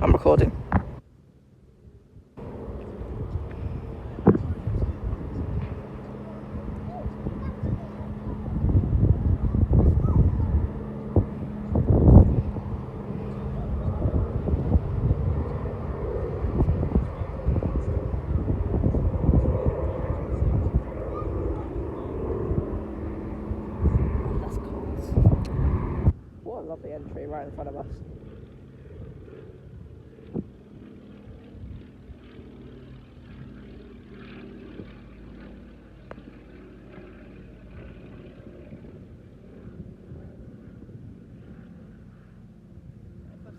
I'm recording. That's cold. What a lovely entry right in front of us.